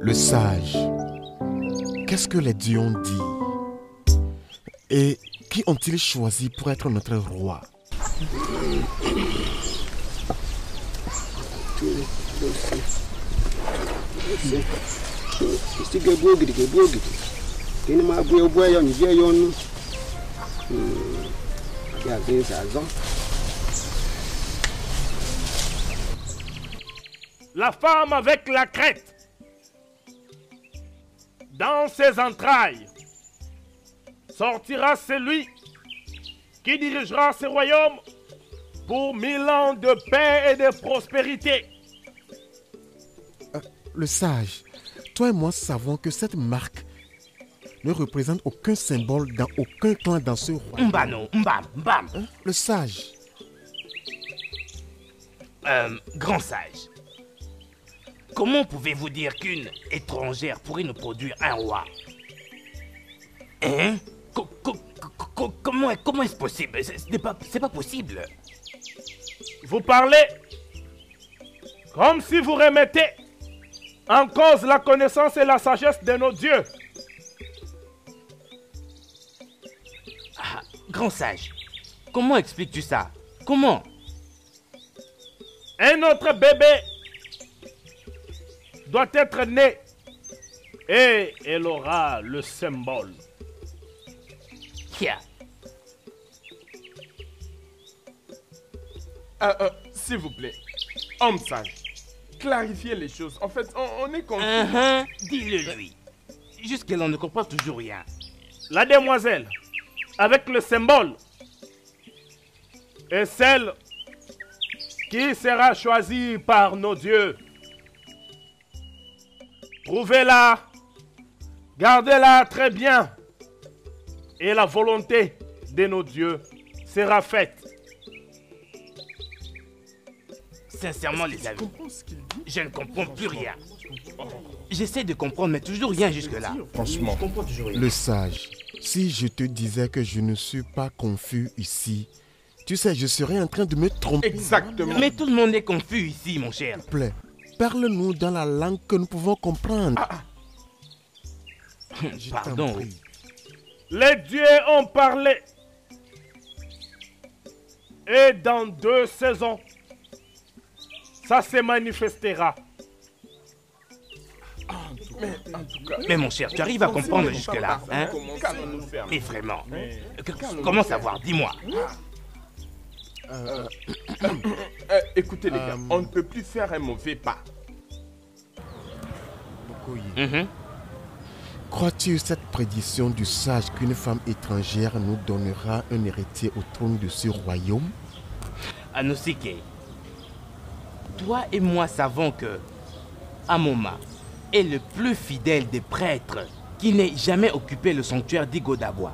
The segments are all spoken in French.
Le sage. Qu'est-ce que les dieux ont dit? Et qui ont-ils choisi pour être notre roi? La femme avec la crête. Dans ses entrailles sortira celui qui dirigera ce royaume pour 1000 ans de paix et de prospérité. Le sage, toi et moi savons que cette marque ne représente aucun symbole dans aucun clan dans ce royaume. Mbano, mbam. Hein? Le sage. Grand sage. Comment pouvez-vous dire qu'une étrangère pourrait nous produire un roi? Hein? Comment est-ce possible? C'est pas possible. Vous parlez comme si vous remettez en cause la connaissance et la sagesse de nos dieux. Ah, grand sage, comment expliques-tu ça? Comment? Un autre bébé doit être né et elle aura le symbole. Kia. S'il vous plaît, homme sage, clarifiez les choses. En fait, on est confus. Dis-le lui. Jusque-là, on ne comprend toujours rien. La demoiselle avec le symbole est celle qui sera choisie par nos dieux. Trouvez-la, gardez-la très bien, et la volonté de nos dieux sera faite. Sincèrement, les amis, je ne comprends plus rien. J'essaie de comprendre, mais toujours rien jusque-là. Franchement, Le sage, si je te disais que je ne suis pas confus ici, tu sais, je serais en train de me tromper. exactement. Mais tout le monde est confus ici, mon cher. S'il te plaît, parle-nous dans la langue que nous pouvons comprendre. Je t'en Pardon. prie. Les dieux ont parlé. Et dans 2 saisons, ça se manifestera. En tout cas, Mais mon cher, tu arrives à comprendre jusque-là, hein? qu'allons-nous faire? Mais vraiment, comment savoir? Dis-moi. Écoutez les gars, on ne peut plus faire un mauvais pas. Bokoye, crois-tu cette prédiction du sage qu'une femme étrangère nous donnera un héritier au trône de ce royaume? Anosike, toi et moi savons que Amoma est le plus fidèle des prêtres qui n'ait jamais occupé le sanctuaire d'Igodabois.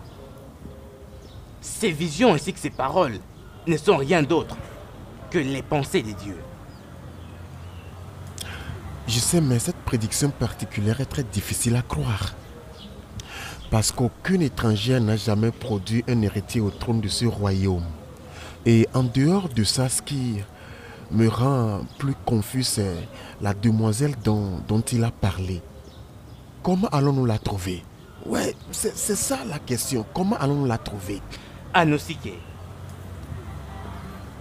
Ses visions ainsi que ses paroles ne sont rien d'autre que les pensées des dieux. Je sais, mais cette prédiction particulière est très difficile à croire. Parce qu'aucune étrangère n'a jamais produit un héritier au trône de ce royaume. Et en dehors de ça, ce qui me rend plus confus, c'est la demoiselle dont il a parlé. Comment allons-nous la trouver? Ouais, c'est ça la question. Comment allons-nous la trouver? Anosike,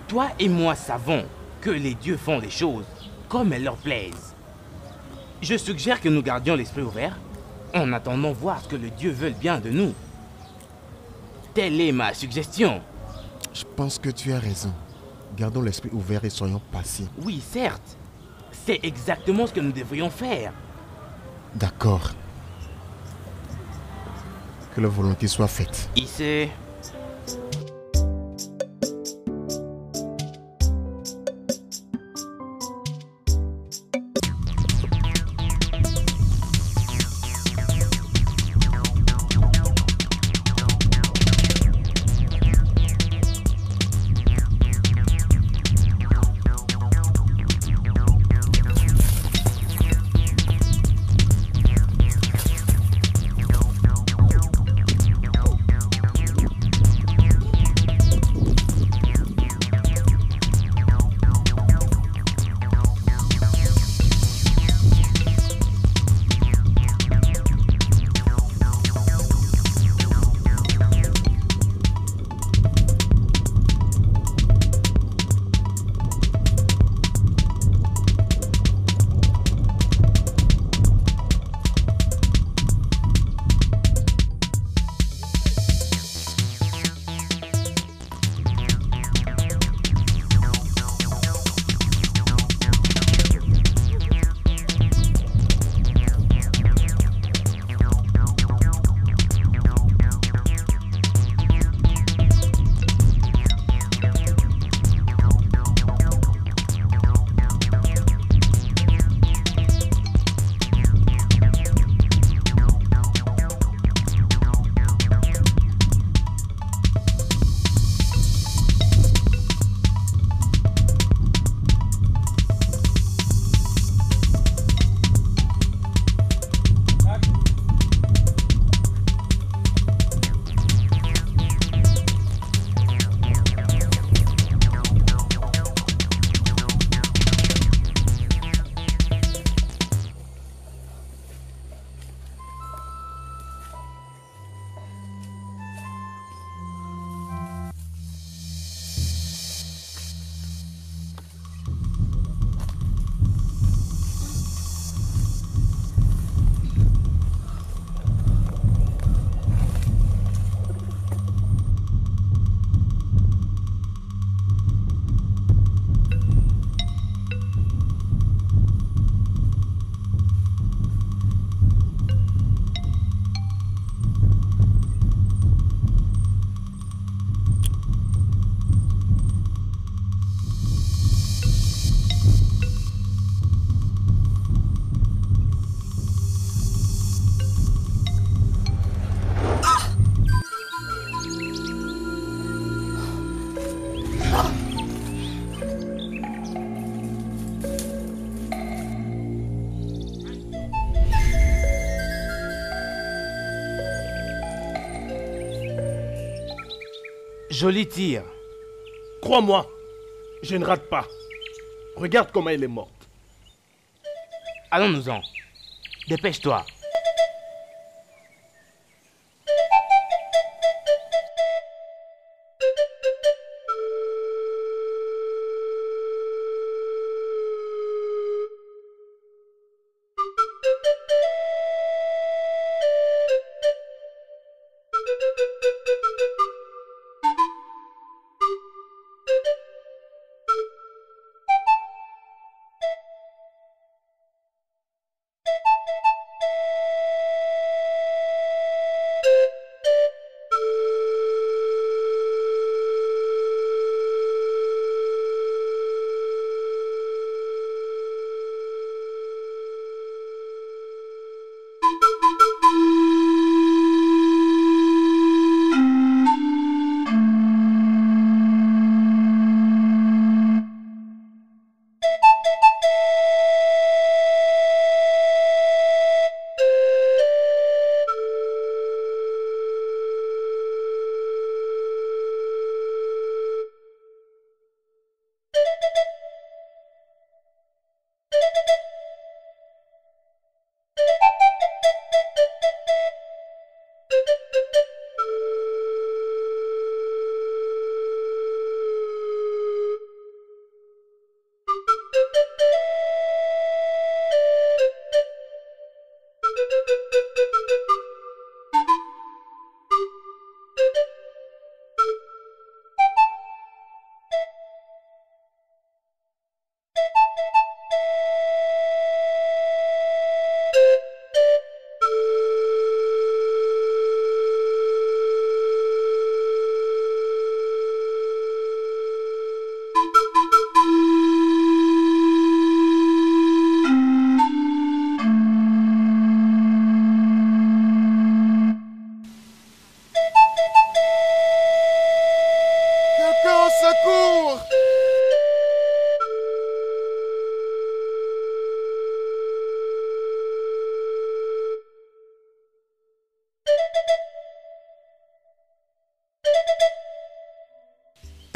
toi et moi savons que les dieux font les choses comme elles leur plaisent. Je suggère que nous gardions l'esprit ouvert en attendant voir ce que le dieu veut bien de nous. Telle est ma suggestion. Je pense que tu as raison. Gardons l'esprit ouvert et soyons patients. Oui, certes. C'est exactement ce que nous devrions faire. D'accord. Que la volonté soit faite. Ici. Joli tir. Crois-moi, je ne rate pas. Regarde comment elle est morte. Allons-nous-en. Dépêche-toi.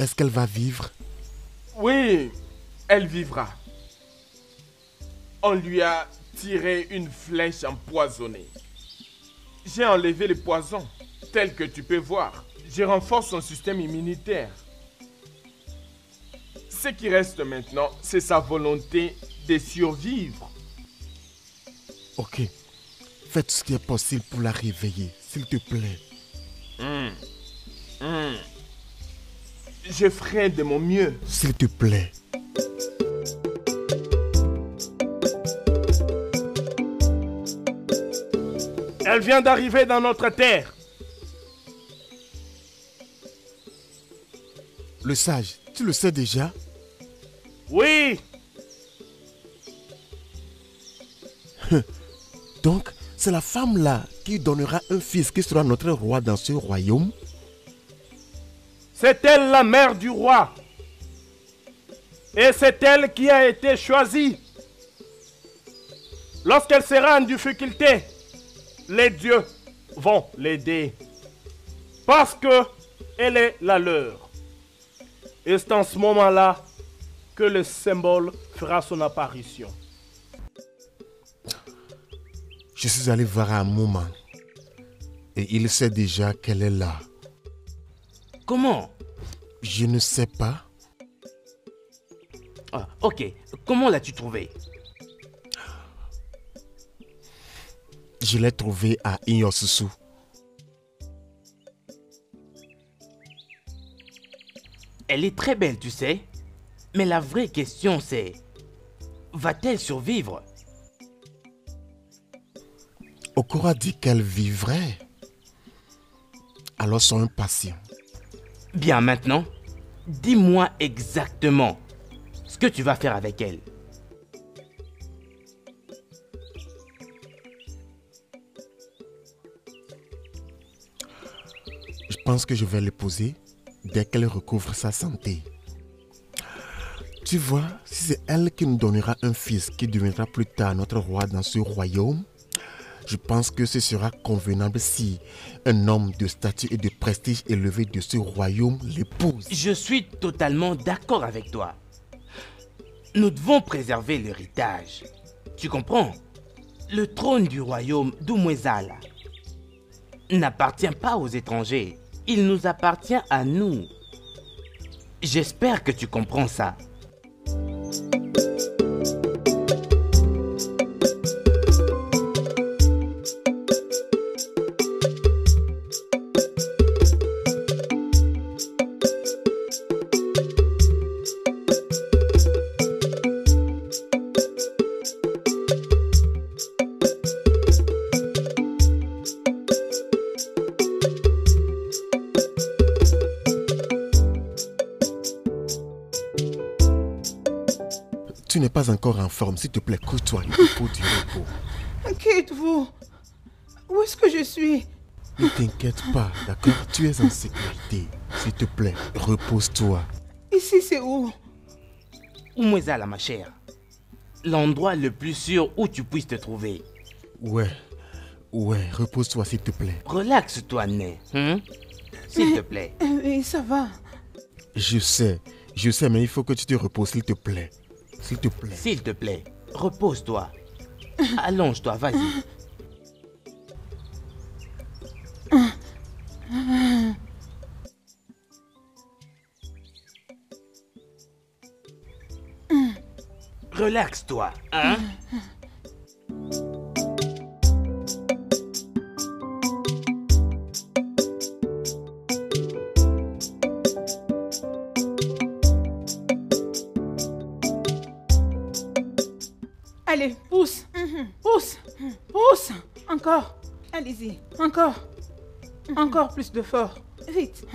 Est-ce qu'elle va vivre? Oui, elle vivra. On lui a tiré une flèche empoisonnée. J'ai enlevé le poison, tel que tu peux voir. Je renforce son système immunitaire. Ce qui reste maintenant, c'est sa volonté de survivre. Ok. Fais tout ce qui est possible pour la réveiller, s'il te plaît. Je ferai de mon mieux. S'il te plaît. Elle vient d'arriver dans notre terre. Le sage, tu le sais déjà? Oui. Donc, c'est la femme là qui donnera un fils qui sera notre roi dans ce royaume? C'est elle la mère du roi. Et c'est elle qui a été choisie. Lorsqu'elle sera en difficulté, les dieux vont l'aider. Parce que elle est la leur. Et c'est en ce moment-là que le symbole fera son apparition. Je suis allé voir un moment. Et il sait déjà qu'elle est là. Comment? Je ne sais pas. Ah, ok. Comment l'as-tu trouvé? Je l'ai trouvée à Inyosusu. Elle est très belle, tu sais. Mais la vraie question c'est... Va-t-elle survivre? Okura dit qu'elle vivrait. Alors sois impatient. Bien, maintenant, dis-moi exactement ce que tu vas faire avec elle. Je pense que je vais l'épouser dès qu'elle recouvre sa santé. Tu vois, si c'est elle qui nous donnera un fils qui deviendra plus tard notre roi dans ce royaume, Je pense que ce sera convenable si un homme de statut et de prestige élevé de ce royaume l'épouse. Je suis totalement d'accord avec toi. Nous devons préserver l'héritage. Tu comprends? Le trône du royaume d'Umwezala n'appartient pas aux étrangers. Il nous appartient à nous. J'espère que tu comprends ça. Tu n'es pas encore en forme, s'il te plaît, couche-toi, il te faut du repos. Qui êtes-vous? Où est-ce que je suis? Ne t'inquiète pas, d'accord? Tu es en sécurité. S'il te plaît, repose-toi. Ici, c'est où? Umwezala, ma chère. L'endroit le plus sûr où tu puisses te trouver. Ouais, repose-toi, s'il te plaît. Relaxe-toi, Né. S'il te plaît. Oui, ça va. Je sais, mais il faut que tu te reposes, s'il te plaît. S'il te plaît. S'il te plaît, repose-toi. Allonge-toi, vas-y. Relaxe-toi, hein? Allez, pousse. Pousse. Pousse. Encore. Allez-y. Encore. Encore plus de fort. Vite.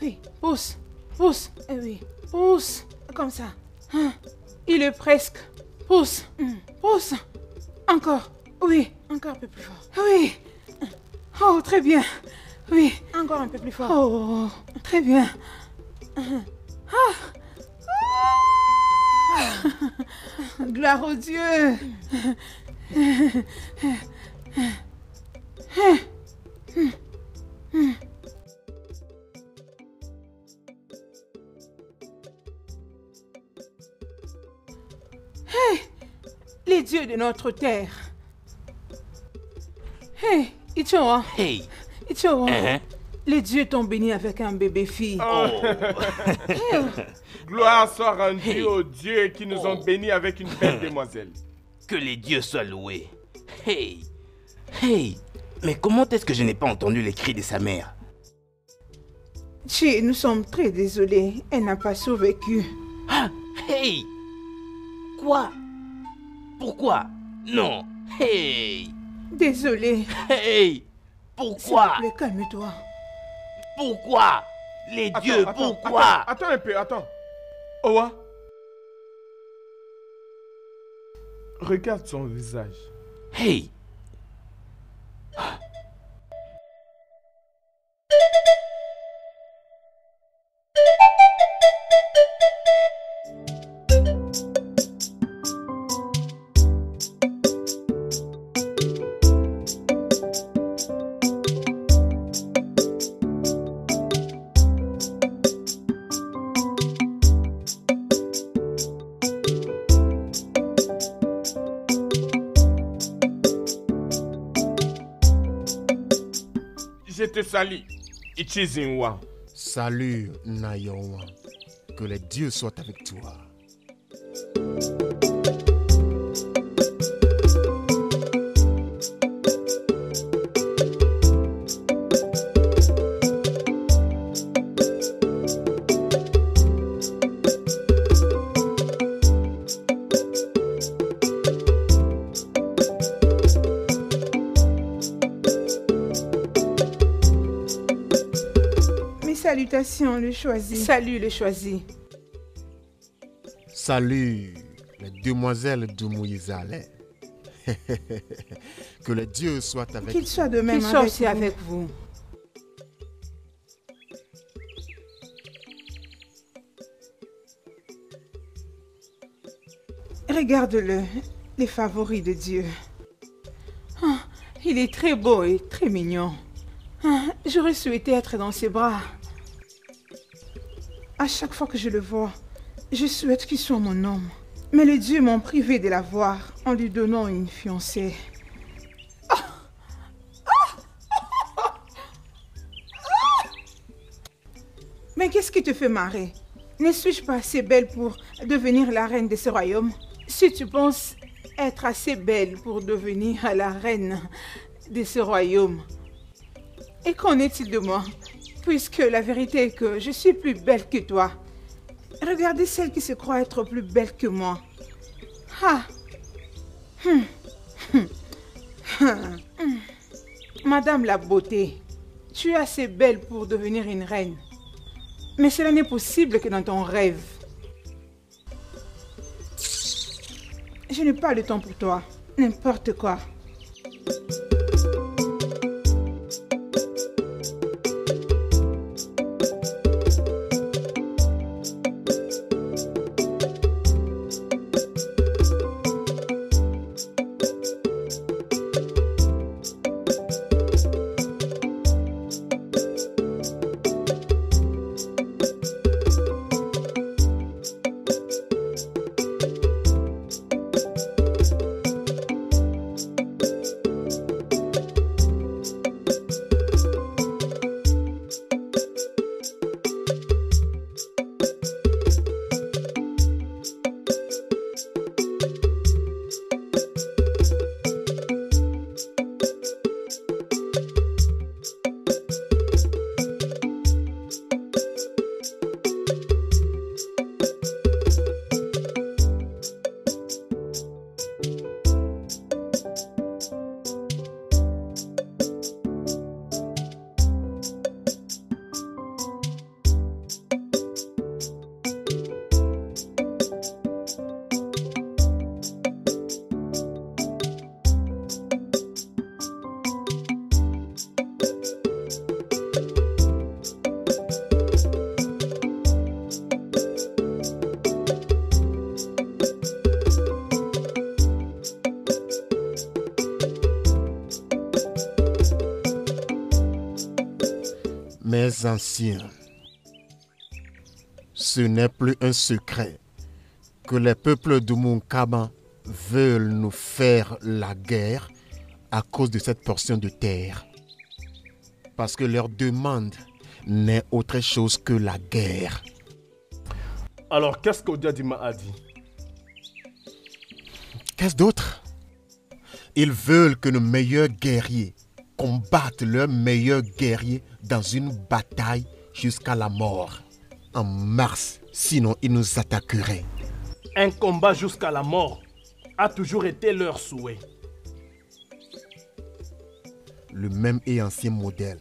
Oui. Pousse. Pousse. Oui. Pousse. Comme ça. Il est presque. Pousse. Pousse. Encore. Oui. Encore un peu plus fort. Oui. Oh, très bien. Oui. Encore un peu plus fort. Oh, très bien. Gloire au Dieu. Les dieux de notre terre. Hey, Ichoa. Hey. Ichoa. Les dieux t'ont béni avec un bébé fille. Gloire soit rendue Hey. aux dieux qui nous ont bénis avec une belle demoiselle. Que les dieux soient loués. Hey. Hey. Mais comment est-ce que je n'ai pas entendu les cris de sa mère? Chi, nous sommes très désolés. Elle n'a pas survécu. Ah. Hey. Quoi? Pourquoi? Non. Hey. Désolé. Hey. S'il Pourquoi? te plaît, calme-toi. Pourquoi? Les dieux, pourquoi? Attends un peu, attends. Owa. Regarde son visage. Hey. Je te salue, Ichizinwa. Salut, Nayowa. Que les dieux soient avec toi. Mes salutations, le choisi. Salut, le choisi. Salut, les demoiselles d'Umwezala. Que les dieux soient avec Qu'il vous. soit de même avec vous. Regarde-le, les favoris de Dieu. Il est très beau et très mignon. Ah, j'aurais souhaité être dans ses bras. À chaque fois que je le vois, je souhaite qu'il soit mon homme. Mais les dieux m'ont privé de l'avoir en lui donnant une fiancée. Mais qu'est-ce qui te fait marrer? Ne suis-je pas assez belle pour devenir la reine de ce royaume? Si tu penses être assez belle pour devenir la reine de ce royaume, et qu'en est-il de moi? Puisque la vérité est que je suis plus belle que toi. Regardez celle qui se croit être plus belle que moi. Ah. Madame la beauté, tu es assez belle pour devenir une reine. Mais cela n'est possible que dans ton rêve. Je n'ai pas le temps pour toi. N'importe quoi. Mes anciens, ce n'est plus un secret que les peuples de Munkaba veulent nous faire la guerre à cause de cette portion de terre. Parce que leur demande n'est autre chose que la guerre. Alors, qu'est-ce qu'Odiadima a dit? Qu'est-ce d'autre? Ils veulent que nos meilleurs guerriers combattent leurs meilleurs guerriers dans une bataille jusqu'à la mort. En mars, sinon ils nous attaqueraient. Un combat jusqu'à la mort a toujours été leur souhait. Le même et ancien modèle.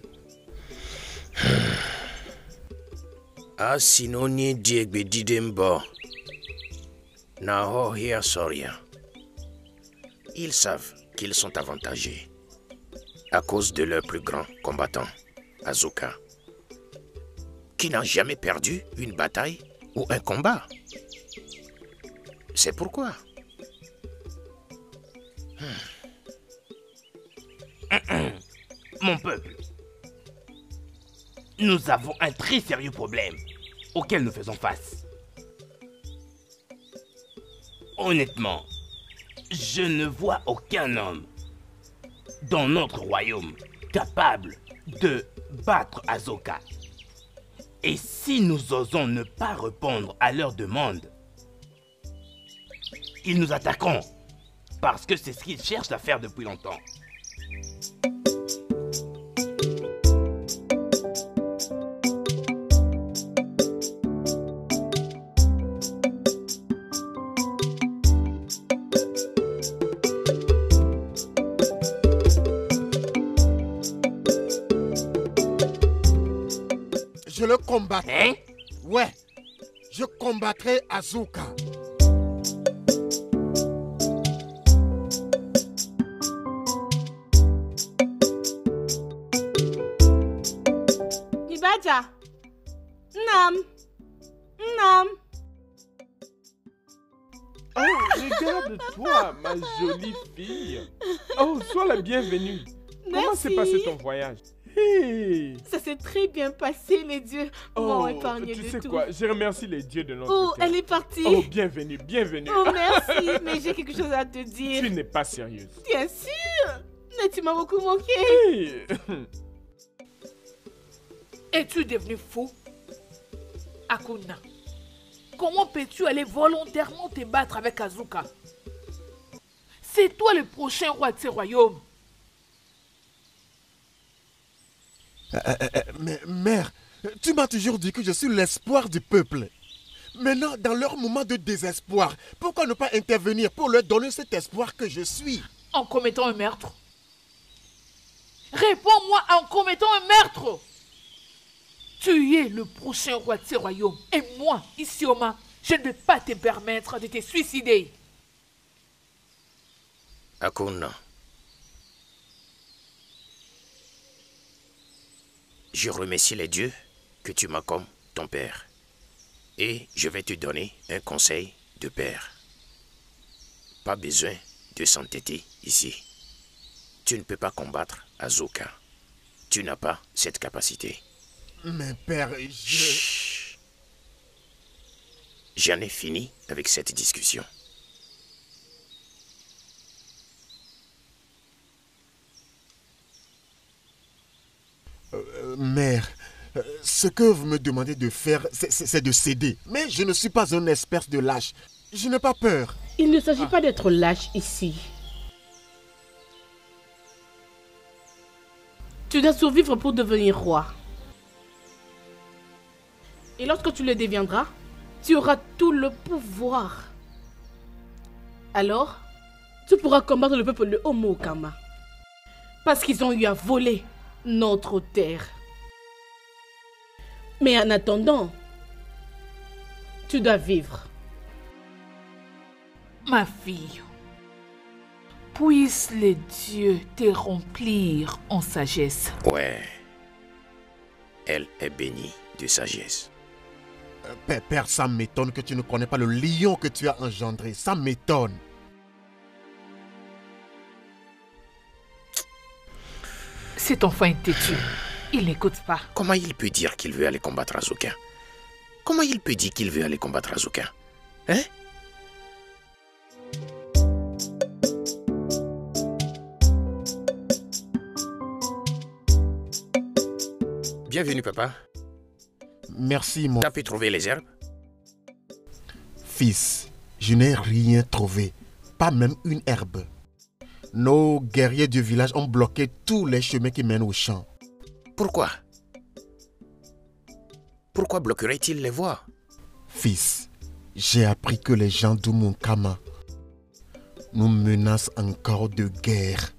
Asinoni diegbe didembo. Naho hia soria. Ils savent qu'ils sont avantagés à cause de leur plus grand combattant, Azuka, qui n'a jamais perdu une bataille ou un combat. C'est pourquoi. Mon peuple, nous avons un très sérieux problème auquel nous faisons face. Honnêtement, je ne vois aucun homme dans notre royaume capable de battre Azoka. Et si nous osons ne pas répondre à leurs demandes, ils nous attaqueront parce que c'est ce qu'ils cherchent à faire depuis longtemps. Je le combattrai. Hein? Ouais, je combattrai Azuka. Ibaja. Nam. Nam. Oh, regarde-toi, ma jolie fille. Oh, sois la bienvenue. Comment s'est passé ton voyage? Hey. Ça s'est très bien passé, les dieux m'ont épargné tu de sais tout. quoi, je remercie les dieux de notre Oh, terre. elle est partie. Oh, bienvenue, bienvenue. Oh, merci, mais j'ai quelque chose à te dire. Tu n'es pas sérieuse. Bien sûr, mais tu m'as beaucoup manqué. Hey. Es-tu devenu fou? Akuna, comment peux-tu aller volontairement te battre avec Azuka? C'est toi le prochain roi de ce royaume. Mais mère, tu m'as toujours dit que je suis l'espoir du peuple. Maintenant, dans leur moment de désespoir, pourquoi ne pas intervenir pour leur donner cet espoir que je suis? En commettant un meurtre. Réponds-moi en commettant un meurtre. Tu es le prochain roi de ce royaume. Et moi, Isioma, je ne vais pas te permettre de te suicider. Akuna. Je remercie les dieux que tu m'as comme ton père. Et je vais te donner un conseil de père. Pas besoin de s'entêter ici. Tu ne peux pas combattre Azuka. Tu n'as pas cette capacité. Mais père, Chut. J'en ai fini avec cette discussion. Mère, ce que vous me demandez de faire, c'est de céder. Mais je ne suis pas un espèce de lâche. Je n'ai pas peur. Il ne s'agit pas d'être lâche ici. Tu dois survivre pour devenir roi. Et lorsque tu le deviendras, tu auras tout le pouvoir. Alors, tu pourras combattre le peuple de Homo Okama. Parce qu'ils ont eu à voler notre terre. Mais en attendant, tu dois vivre. Ma fille, puissent les dieux te remplir en sagesse. Ouais. Elle est bénie de sagesse. Père, ça m'étonne que tu ne connais pas le lion que tu as engendré. Ça m'étonne. Cet enfant est têtu. Il n'écoute pas. Comment il peut dire qu'il veut aller combattre Azuka? Comment il peut dire qu'il veut aller combattre Azuka? Hein? Bienvenue, papa. Merci, mon T'as pu trouver les herbes? fils. Je n'ai rien trouvé. Pas même une herbe. Nos guerriers du village ont bloqué tous les chemins qui mènent au champ. Pourquoi? Pourquoi bloquerait-il les voies? Fils, j'ai appris que les gens d'Umunkama nous menacent encore de guerre.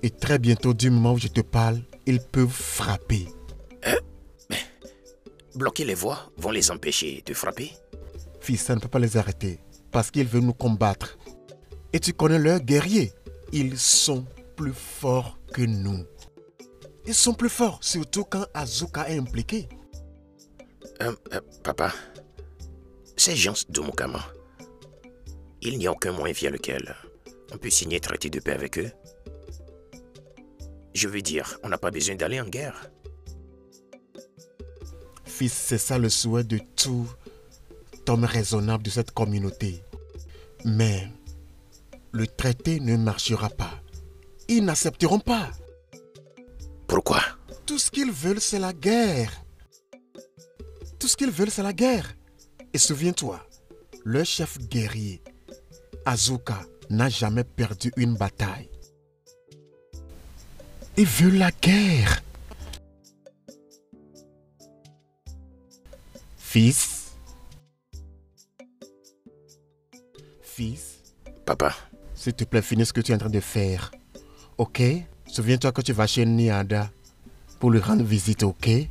Et très bientôt, du moment où je te parle, ils peuvent frapper. Bloquer les voies vont les empêcher de frapper? Fils, ça ne peut pas les arrêter parce qu'ils veulent nous combattre. Et tu connais leurs guerriers. Ils sont plus forts que nous. Ils sont plus forts, surtout quand Azuka est impliqué. Papa, ces gens d'Omukama, il n'y a aucun moyen via lequel on peut signer un traité de paix avec eux. Je veux dire, on n'a pas besoin d'aller en guerre. Fils, c'est ça le souhait de tout homme raisonnable de cette communauté. Mais le traité ne marchera pas. Ils n'accepteront pas. Pourquoi? Tout ce qu'ils veulent, c'est la guerre. Tout ce qu'ils veulent, c'est la guerre. Et souviens-toi, leur chef guerrier, Azuka, n'a jamais perdu une bataille. Ils veulent la guerre. Fils. Fils. Papa. S'il te plaît, finis ce que tu es en train de faire. Ok? Souviens-toi que tu vas chez Niada pour lui rendre visite, ok?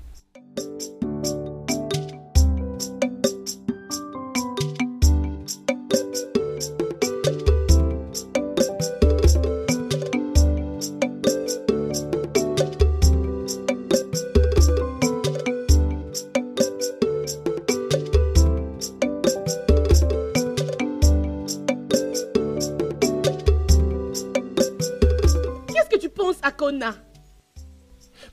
Akona.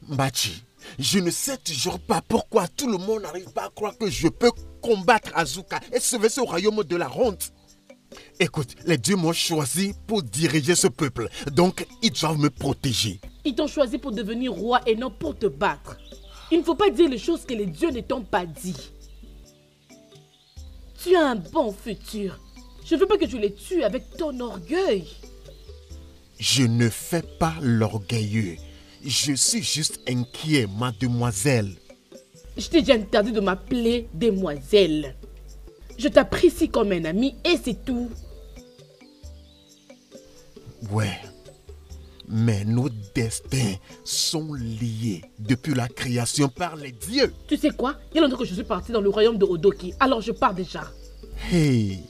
Machi, je ne sais toujours pas pourquoi tout le monde n'arrive pas à croire que je peux combattre Azuka et sauver ce royaume de la honte. Écoute, les dieux m'ont choisi pour diriger ce peuple, donc ils doivent me protéger. Ils t'ont choisi pour devenir roi et non pour te battre. Il ne faut pas dire les choses que les dieux ne t'ont pas dit. Tu as un bon futur. Je ne veux pas que tu les tues avec ton orgueil. Je ne fais pas l'orgueilleux. Je suis juste inquiet, mademoiselle. Je t'ai déjà interdit de m'appeler demoiselle. Je t'apprécie comme un ami et c'est tout. Ouais, mais nos destins sont liés depuis la création par les dieux. Tu sais quoi? Il y a longtemps que je suis partie dans le royaume de Odoki, alors je pars déjà. Hey,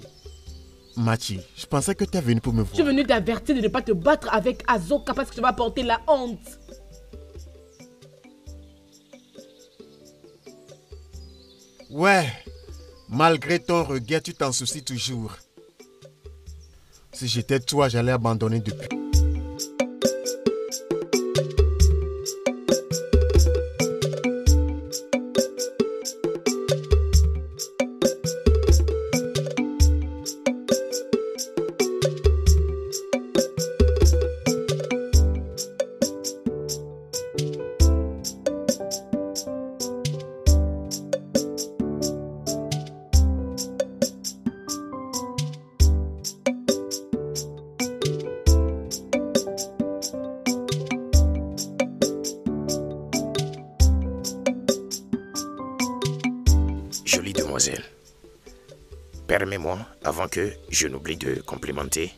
Machi, je pensais que tu es venu pour me voir. Je suis venu t'avertir de ne pas te battre avec Azoka parce que tu vas porter la honte. Ouais, malgré ton regret, tu t'en soucies toujours. Si j'étais toi, j'allais abandonner depuis. Jolie demoiselle, permets-moi, avant que je n'oublie de complimenter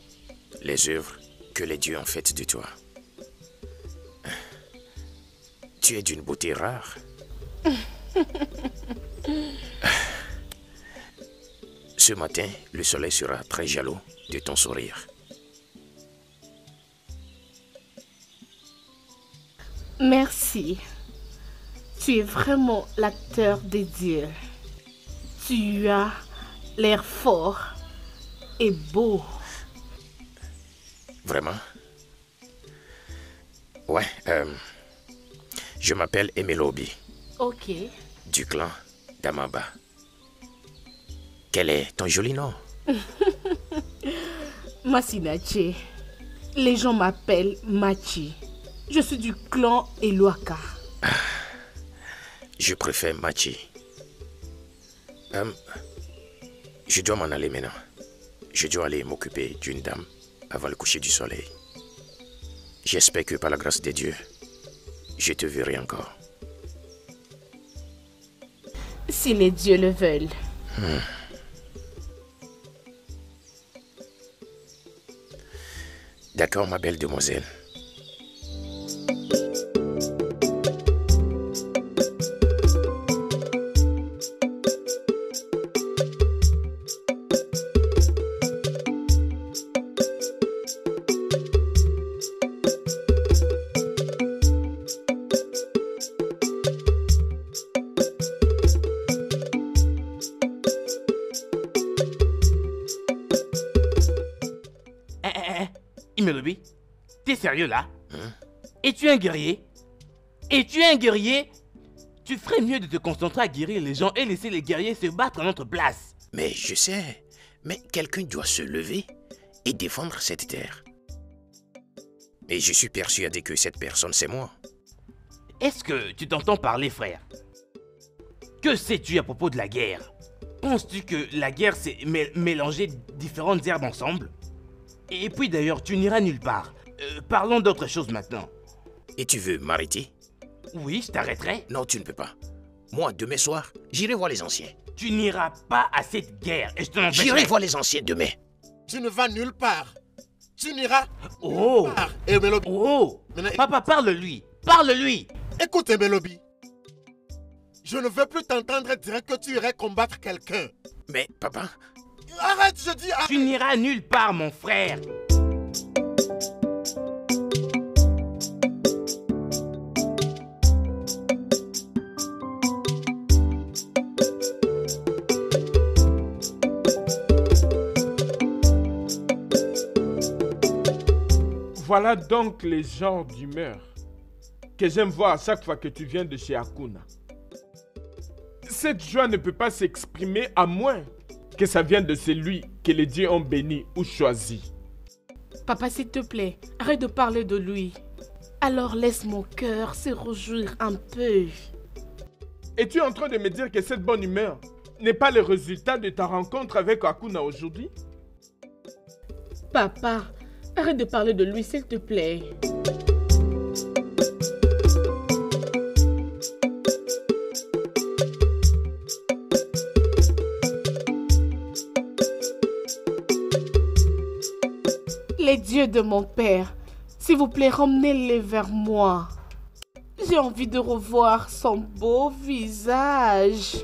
les œuvres que les dieux ont faites de toi. Tu es d'une beauté rare. Ce matin, le soleil sera très jaloux de ton sourire. Merci. Tu es vraiment l'acteur des dieux. Tu as l'air fort et beau. Vraiment? Ouais, je m'appelle Emelobi, Ok. du clan d'Amaba. Quel est ton joli nom? Masinache. Les gens m'appellent Machi. Je suis du clan Eloaka. Je préfère Machi. Je dois m'en aller maintenant. Je dois aller m'occuper d'une dame avant le coucher du soleil. J'espère que par la grâce des dieux, je te verrai encore. Si les dieux le veulent. D'accord, ma belle demoiselle. Imelobi, t'es sérieux là? Es-tu un guerrier? Es-tu un guerrier? Tu ferais mieux de te concentrer à guérir les gens et laisser les guerriers se battre à notre place. Mais je sais, mais quelqu'un doit se lever et défendre cette terre. Et je suis persuadé que cette personne, c'est moi. Est-ce que tu t'entends parler, frère? Que sais-tu à propos de la guerre? Penses-tu que la guerre, c'est mélanger différentes herbes ensemble? Et puis d'ailleurs, tu n'iras nulle part. Parlons d'autre chose maintenant. Et tu veux m'arrêter? Oui, je t'arrêterai. Non, tu ne peux pas. Moi, demain soir, j'irai voir les anciens. Tu n'iras pas à cette guerre et je te l'empêcherai. J'irai voir les anciens demain. Tu ne vas nulle part. Tu n'iras Oh! nulle part. Emelobi. Oh! Maintenant, Papa, parle-lui! Parle-lui! écoute, Emelobi. Je ne veux plus t'entendre dire que tu irais combattre quelqu'un. Mais, papa, Arrête, je dis arrête. Tu n'iras nulle part, mon frère! Voilà donc les genres d'humeur que j'aime voir à chaque fois que tu viens de chez Akuna. Cette joie ne peut pas s'exprimer à moins que ça vienne de celui que les dieux ont béni ou choisi. Papa, s'il te plaît, arrête de parler de lui. Alors laisse mon cœur se réjouir un peu. Es-tu en train de me dire que cette bonne humeur n'est pas le résultat de ta rencontre avec Akuna aujourd'hui? Papa, arrête de parler de lui, s'il te plaît. Les dieux de mon père, s'il vous plaît, ramenez-les vers moi. J'ai envie de revoir son beau visage.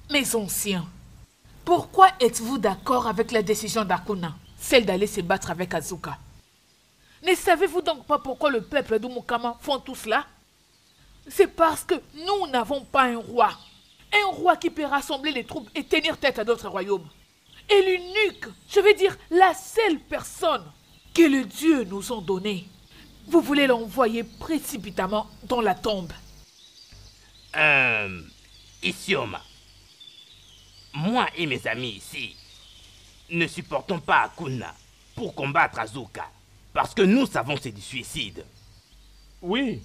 Mes anciens, pourquoi êtes-vous d'accord avec la décision d'Akuna, celle d'aller se battre avec Azuka? Ne savez-vous donc pas pourquoi le peuple d'Umukama font tout cela? C'est parce que nous n'avons pas un roi. Un roi qui peut rassembler les troupes et tenir tête à d'autres royaumes. Et l'unique, je veux dire la seule personne que les dieux nous ont donnée. Vous voulez l'envoyer précipitamment dans la tombe. Isioma, moi et mes amis ici ne supportons pas Akuna pour combattre Azuka. Parce que nous savons c'est du suicide. Oui.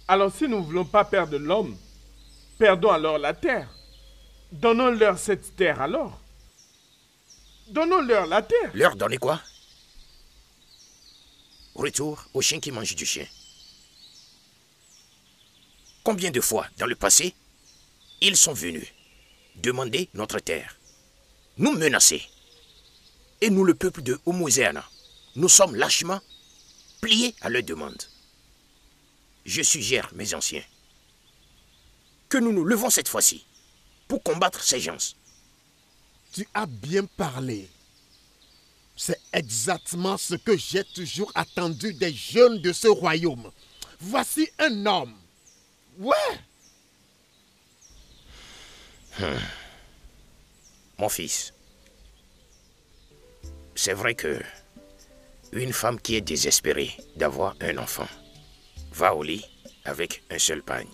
Alors si nous ne voulons pas perdre l'homme, perdons alors la terre. Donnons-leur cette terre alors. Donnons-leur la terre. Leur donner quoi? Retour au chien qui mange du chien. Combien de fois dans le passé, ils sont venus demander notre terre, nous menacer. Et nous, le peuple de Umuzeana, nous sommes lâchement pliés à leur demande. Je suggère, mes anciens, que nous nous levons cette fois-ci pour combattre ces gens. Tu as bien parlé. C'est exactement ce que j'ai toujours attendu des jeunes de ce royaume. Voici un homme. Ouais. Mon fils, c'est vrai que une femme qui est désespérée d'avoir un enfant va au lit avec un seul pagne.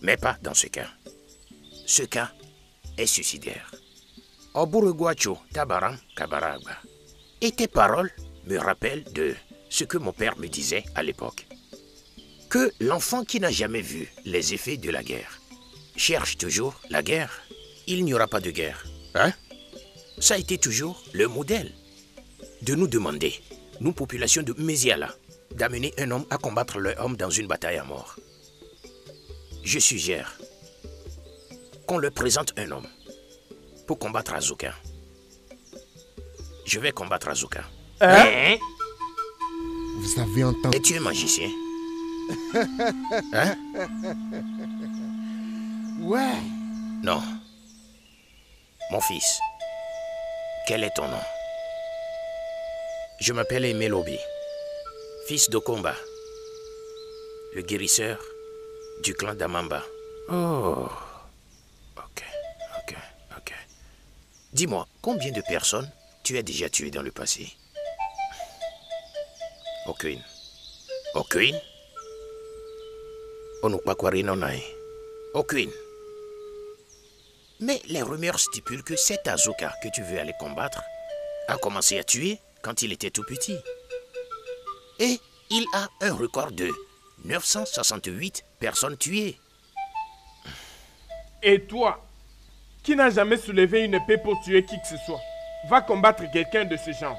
Mais pas dans ce cas. Ce cas est suicidaire. Et tes paroles me rappellent de ce que mon père me disait à l'époque. Que l'enfant qui n'a jamais vu les effets de la guerre cherche toujours la guerre. Il n'y aura pas de guerre. Hein? Ça a été toujours le modèle de nous demander, nous population de Méziala, d'amener un homme à combattre leur homme dans une bataille à mort. Je suggère qu'on leur présente un homme pour combattre Azuka. Je vais combattre Azuka. Hein? Vous avez entendu? Es-tu un magicien? Hein? Ouais. Non. Mon fils, quel est ton nom? Je m'appelle Emelobi, fils d'Okomba, le guérisseur du clan d'Amamba. Oh, ok. Dis-moi, combien de personnes tu as déjà tuées dans le passé? Aucune. Aucune? Aucune. Mais les rumeurs stipulent que cet Azuka que tu veux aller combattre a commencé à tuer quand il était tout petit. Et il a un record de 968 personnes tuées. Et toi, qui n'as jamais soulevé une épée pour tuer qui que ce soit, va combattre quelqu'un de ce genre.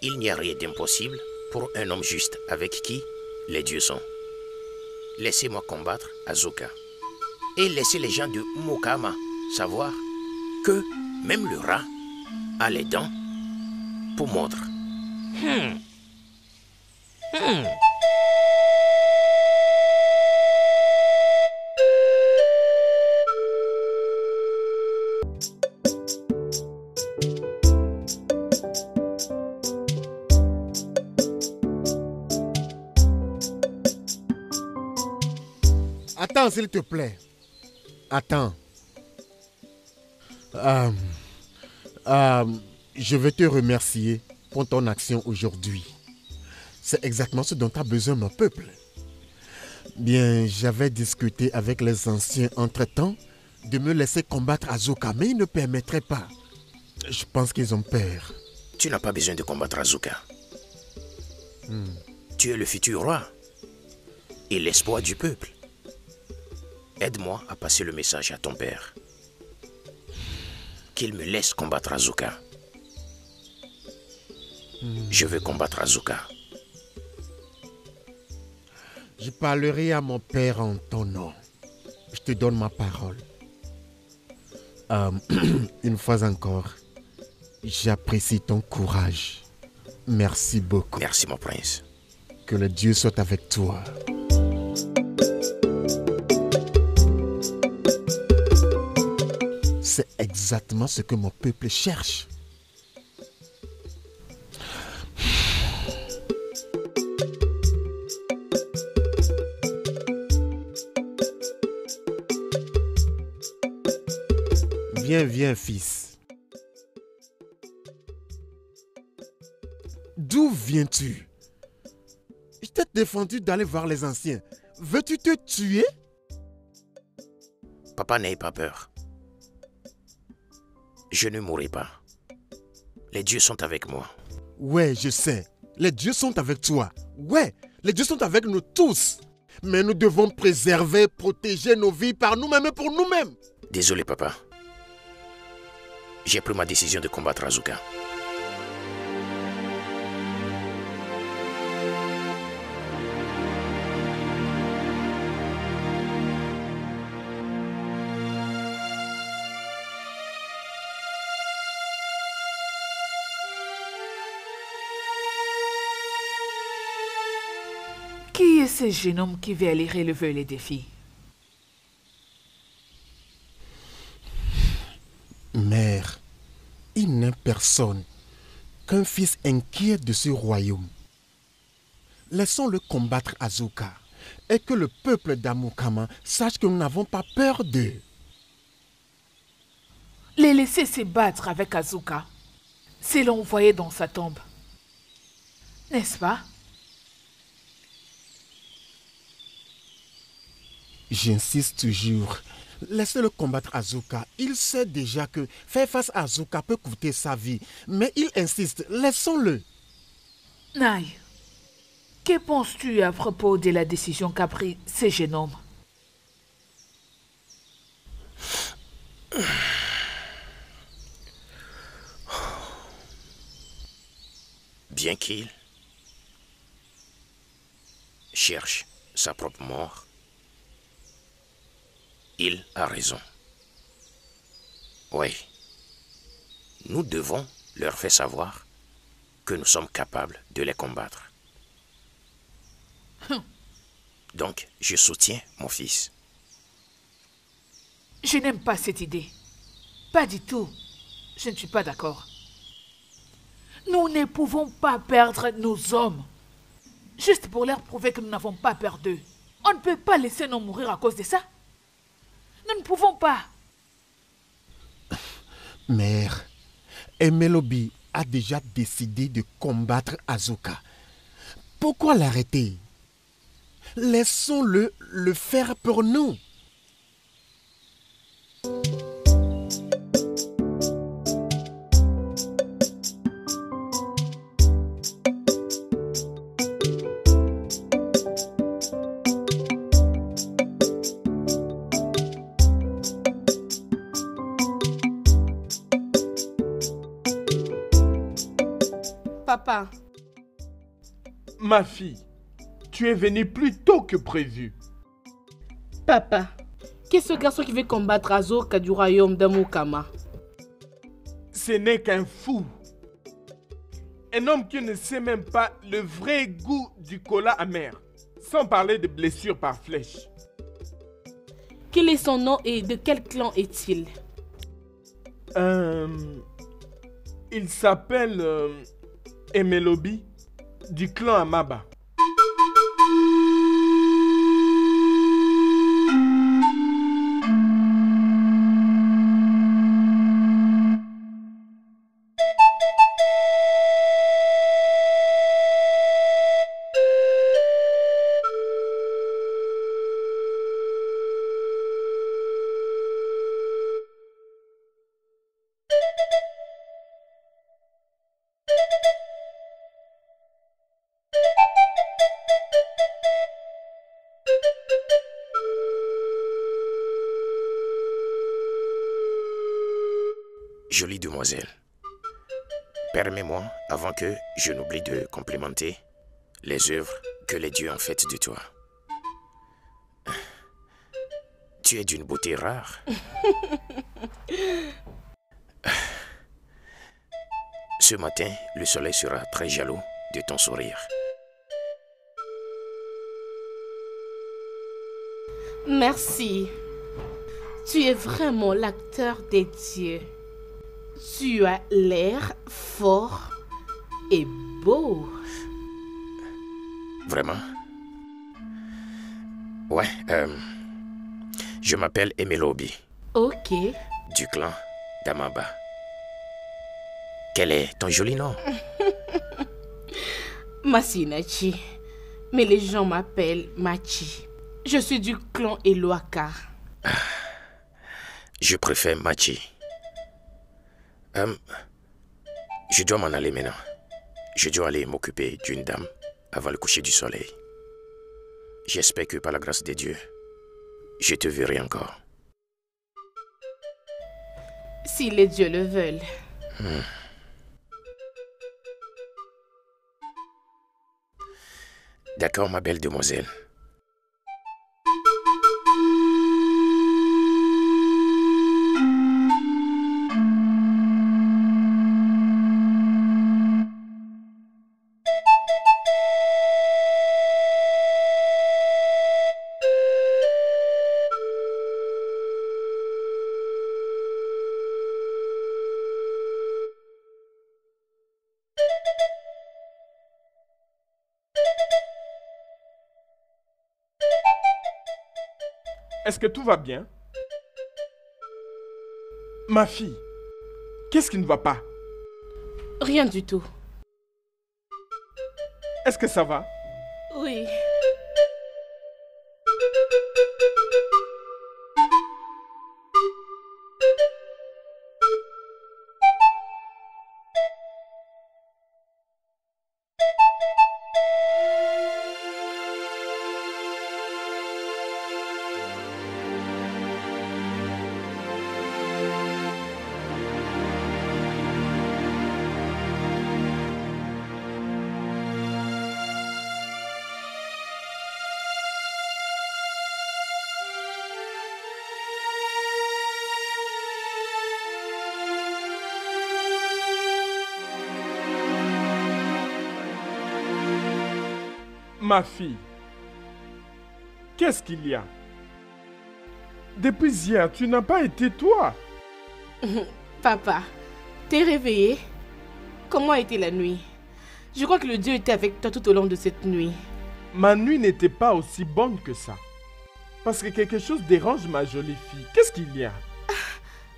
Il n'y a rien d'impossible pour un homme juste avec qui les dieux sont. Laissez-moi combattre Azuka. Et laissez les gens de Umukama savoir que même le rat a les dents pour mordre. Attends, s'il te plaît. Attends. Je veux te remercier pour ton action aujourd'hui. C'est exactement ce dont a besoin mon peuple. Bien, j'avais discuté avec les anciens entre-temps de me laisser combattre Azuka, mais ils ne permettraient pas. Je pense qu'ils ont peur. Tu n'as pas besoin de combattre Azuka. Tu es le futur roi et l'espoir du peuple. Aide-moi à passer le message à ton père. Qu'il me laisse combattre Azuka. Je veux combattre Azuka. Je parlerai à mon père en ton nom. Je te donne ma parole. Une fois encore, j'apprécie ton courage. Merci beaucoup. Merci mon prince. Que le Dieu soit avec toi. C'est exactement ce que mon peuple cherche. Viens, fils. D'où viens-tu? Je t'ai défendu d'aller voir les anciens. Veux-tu te tuer? Papa, n'aie pas peur. Je ne mourrai pas. Les dieux sont avec moi. Ouais, je sais. Les dieux sont avec toi. Ouais, les dieux sont avec nous tous. Mais nous devons préserver, protéger nos vies par nous-mêmes et pour nous-mêmes. Désolé, papa. J'ai pris ma décision de combattre Azuka. Qui est ce jeune homme qui veut aller relever les défis? Mère, il n'est personne qu'un fils inquiet de ce royaume. Laissons-le combattre Azuka et que le peuple d'Amukama sache que nous n'avons pas peur d'eux. Les laisser se battre avec Azuka, c'est l'envoyer dans sa tombe. N'est-ce pas? J'insiste toujours. Laissez-le combattre Azuka. Il sait déjà que faire face à Azuka peut coûter sa vie. Mais il insiste. Laissons-le. Nai, que penses-tu à propos de la décision qu'a pris ce jeune homme? Bien qu'il cherche sa propre mort, il a raison. Oui, nous devons leur faire savoir que nous sommes capables de les combattre. Donc, je soutiens mon fils. Je n'aime pas cette idée. Pas du tout. Je ne suis pas d'accord. Nous ne pouvons pas perdre nos hommes. Juste pour leur prouver que nous n'avons pas peur d'eux. On ne peut pas laisser nous mourir à cause de ça. Nous ne pouvons pas. Mère, Emelobi a déjà décidé de combattre Azuka. Pourquoi l'arrêter? Laissons-le le faire pour nous. Papa. Ma fille, tu es venue plus tôt que prévu. Papa, qui est ce garçon qui veut combattre Azuka du royaume d'Amukama? Ce n'est qu'un fou. Un homme qui ne sait même pas le vrai goût du cola amer. Sans parler de blessures par flèche. Quel est son nom et de quel clan est-il? Il s'appelle Emelobi du clan Amaba. Jolie demoiselle, permets-moi, avant que je n'oublie de complimenter les œuvres que les dieux ont faites de toi. Tu es d'une beauté rare. Ce matin, le soleil sera très jaloux de ton sourire. Merci. Tu es vraiment l'acteur des dieux. Tu as l'air fort et beau. Vraiment? Ouais, je m'appelle Emelobi, Ok. du clan d'Amaba. Quel est ton joli nom? Masinachi. Mais les gens m'appellent Machi. Je suis du clan Eloaka. Je préfère Machi. Je dois m'en aller maintenant. Je dois aller m'occuper d'une dame avant le coucher du soleil. J'espère que par la grâce de Dieu, je te verrai encore. Si les dieux le veulent. D'accord, ma belle demoiselle. Est-ce que tout va bien? Ma fille, qu'est-ce qui ne va pas? Rien du tout. Est-ce que ça va? Oui. Ma fille, qu'est-ce qu'il y a? Depuis hier, tu n'as pas été toi. Papa, t'es réveillé? Comment a été la nuit? Je crois que le Dieu était avec toi tout au long de cette nuit. Ma nuit n'était pas aussi bonne que ça. Parce que quelque chose dérange ma jolie fille. Qu'est-ce qu'il y a?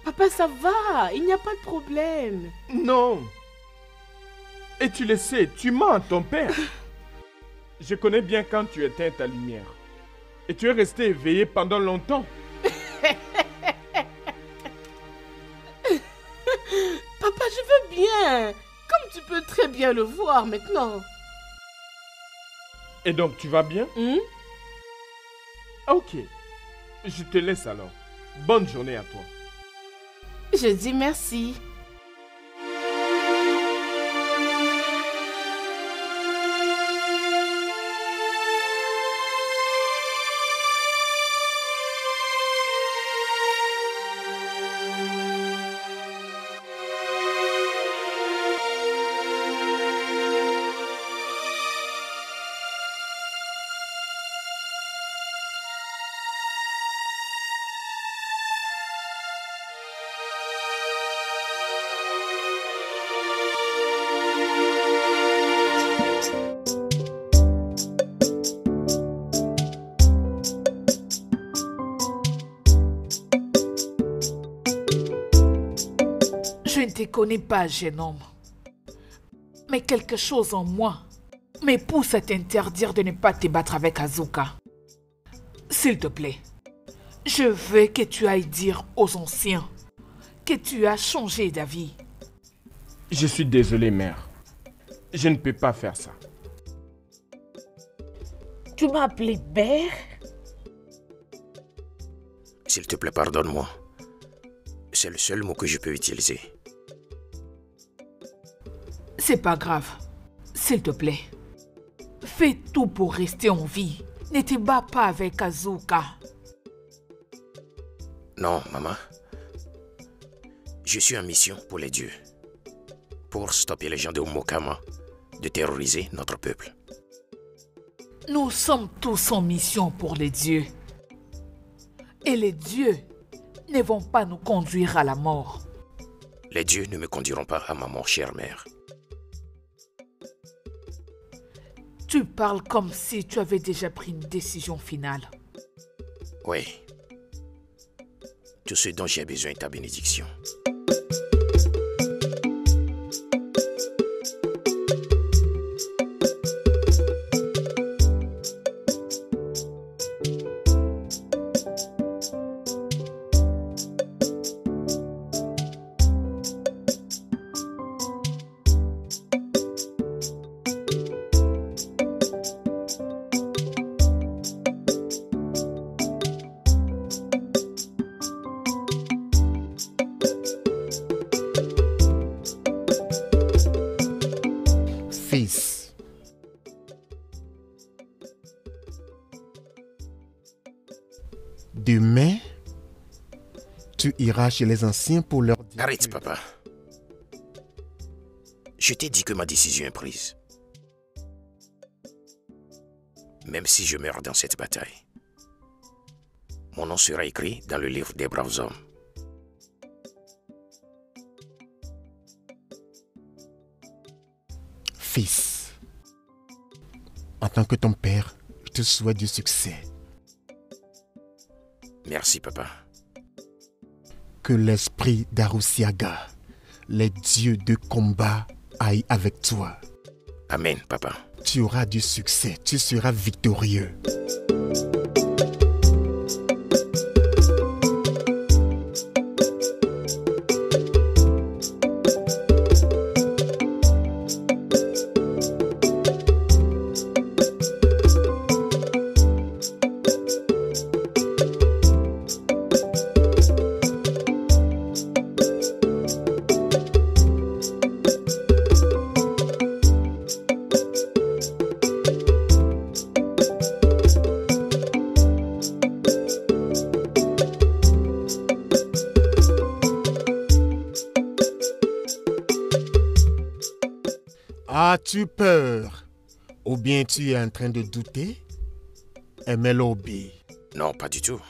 Papa, ça va, il n'y a pas de problème. Non. Et tu le sais, tu mens à ton père. Je connais bien quand tu éteins ta lumière. Et tu es resté éveillé pendant longtemps. Papa, je veux bien. Comme tu peux très bien le voir maintenant. Et donc, tu vas bien? Ok. Je te laisse alors. Bonne journée à toi. Je dis merci. Je ne te connais pas, jeune homme. Mais quelque chose en moi me pousse à t'interdire de ne pas te battre avec Azuka. S'il te plaît, je veux que tu ailles dire aux anciens que tu as changé d'avis. Je suis désolé, mère. Je ne peux pas faire ça. Tu m'as appelé Père? S'il te plaît, pardonne-moi. C'est le seul mot que je peux utiliser. C'est pas grave. S'il te plaît. Fais tout pour rester en vie. Ne te bats pas avec Azuka. Non, maman. Je suis en mission pour les dieux. Pour stopper les gens de Umokama de terroriser notre peuple. Nous sommes tous en mission pour les dieux. Et les dieux ne vont pas nous conduire à la mort. Les dieux ne me conduiront pas à ma mort, chère mère. Tu parles comme si tu avais déjà pris une décision finale. Oui. Tout ce dont j'ai besoin est ta bénédiction. Fils, demain, tu iras chez les anciens pour leur dire... Arrête, papa. Je t'ai dit que ma décision est prise. Même si je meurs dans cette bataille, mon nom sera écrit dans le livre des braves hommes. Fils, en tant que ton père, je te souhaite du succès. Merci, papa. Que l'esprit d'Arusiaga, les dieux de combat, aille avec toi. Amen, papa. Tu auras du succès, tu seras victorieux. As-tu peur? Ou bien tu es en train de douter? Emelobi. Non, pas du tout.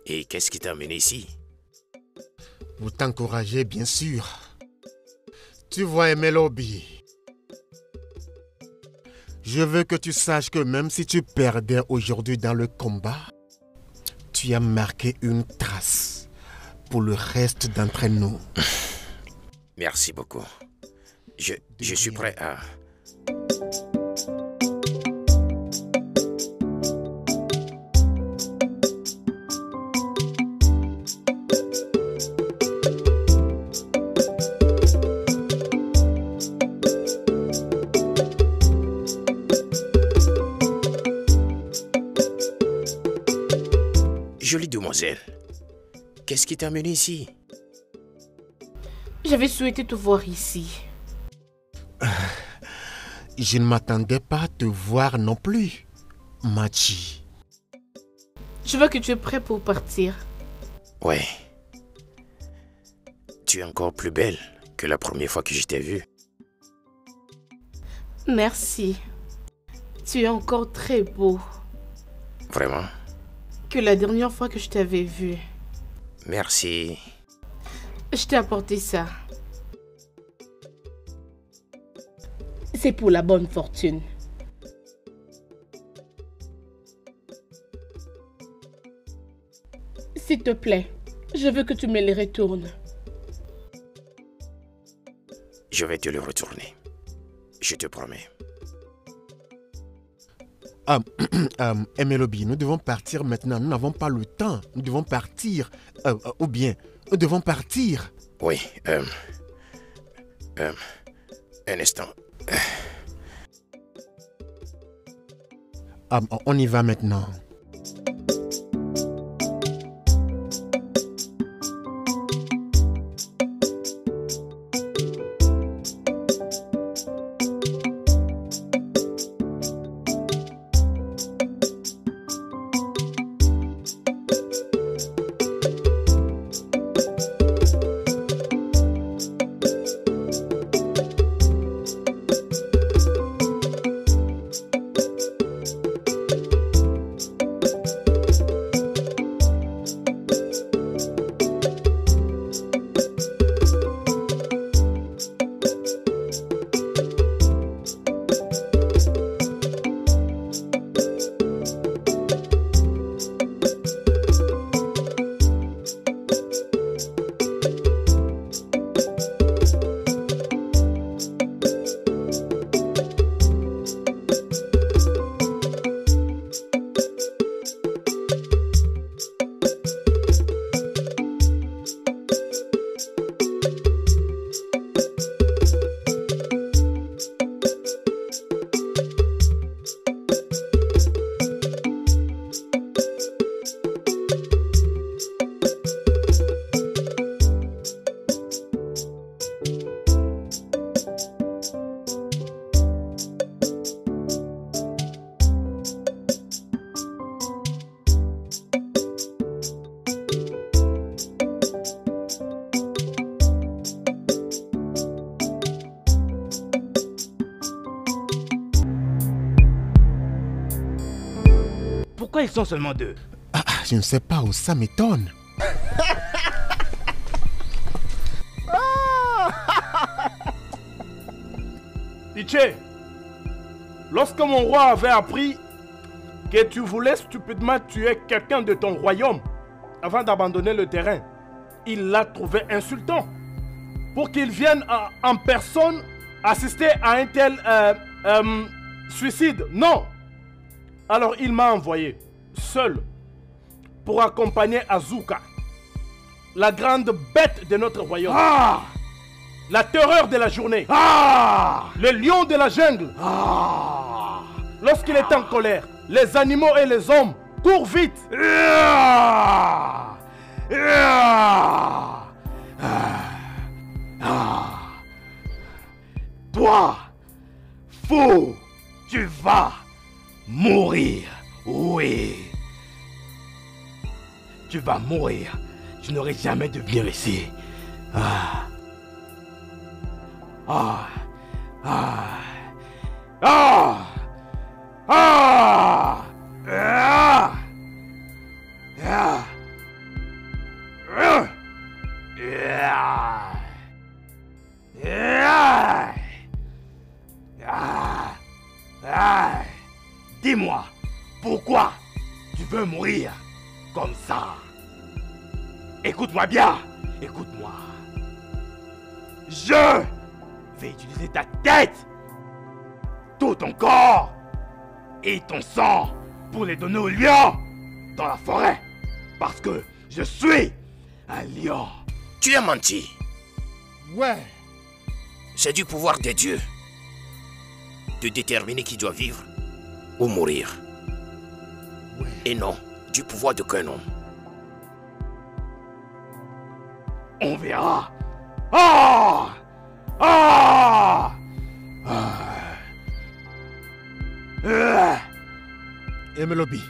Et qu'est-ce qui t'a amené ici? Pour t'encourager, bien sûr. Tu vois, Emelobi, je veux que tu saches que même si tu perdais aujourd'hui dans le combat, tu as marqué une trace pour le reste d'entre nous. Merci beaucoup. Je suis prêt à... Jolie demoiselle, qu'est-ce qui t'a amené ici? J'avais souhaité te voir ici. Je ne m'attendais pas à te voir non plus, Machi. Je vois que tu es prêt pour partir. Ouais. Tu es encore plus belle que la première fois que je t'ai vue. Merci. Tu es encore très beau. Vraiment? Que la dernière fois que je t'avais vu. Merci. Je t'ai apporté ça. C'est pour la bonne fortune. S'il te plaît, je veux que tu me les retournes. Je vais te le retourner. Je te promets. Emelobi, nous devons partir maintenant. Nous n'avons pas le temps. Nous devons partir. Ou bien, nous devons partir. Oui. Un instant. On y va maintenant. Pourquoi ils sont seulement 2? Je ne sais pas où ça m'étonne. Iché, lorsque mon roi avait appris que tu voulais stupidement tuer quelqu'un de ton royaume avant d'abandonner le terrain, il l'a trouvé insultant. Pour qu'il vienne en personne assister à un tel suicide. Non. Alors il m'a envoyé seul pour accompagner Azúcar, la grande bête de notre royaume. La terreur de la journée. Le lion de la jungle. Lorsqu'il est en colère, les animaux et les hommes courent vite. Toi, fou, tu vas mourir. Oui. Tu vas mourir. Je n'aurai jamais de venir ici. Dis-moi, pourquoi tu veux mourir comme ça? Écoute-moi bien, écoute-moi. Je vais utiliser ta tête, tout ton corps et ton sang pour les donner aux lions dans la forêt. Parce que je suis un lion. Tu as menti. Ouais. C'est du pouvoir des dieux de déterminer qui doit vivre ou mourir. Ouais. Et non du pouvoir d'aucun homme. On verra. Et Melobi,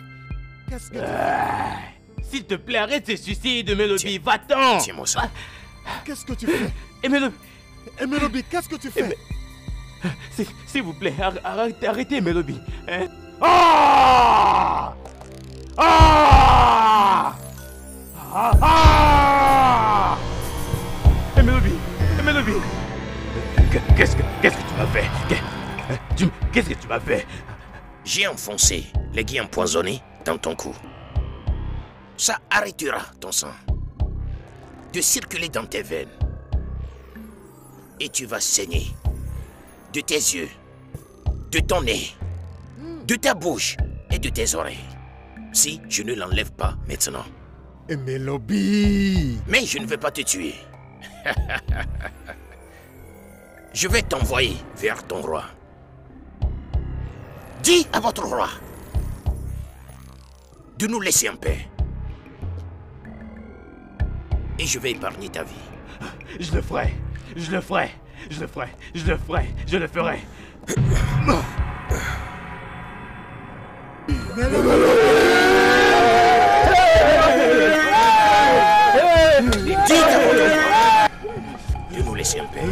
qu'est-ce que tu fais? S'il te plaît, arrête ces suicides, Melobi. Va-t'en. Tiens-moi ça. Qu'est-ce que tu fais? Et Melobi, Et Melobi, qu'est-ce que tu fais? s'il vous plaît, arrêtez, Melobi. Hein? Melobi, qu'est-ce que tu m'as fait? Qu'est-ce que tu m'as fait? J'ai enfoncé l'aiguille empoisonnée dans ton cou. Ça arrêtera ton sang de circuler dans tes veines. Et tu vas saigner de tes yeux, de ton nez, de ta bouche et de tes oreilles. Si je ne l'enlève pas maintenant. Et Melobi! Mais je ne vais pas te tuer. Je vais t'envoyer vers ton roi. Dis à votre roi de nous laisser en paix. Et je vais épargner ta vie. Je le ferai. Je le ferai. Je le ferai. Je le ferai. Je le ferai. Dis à votre roi de nous laisser en paix.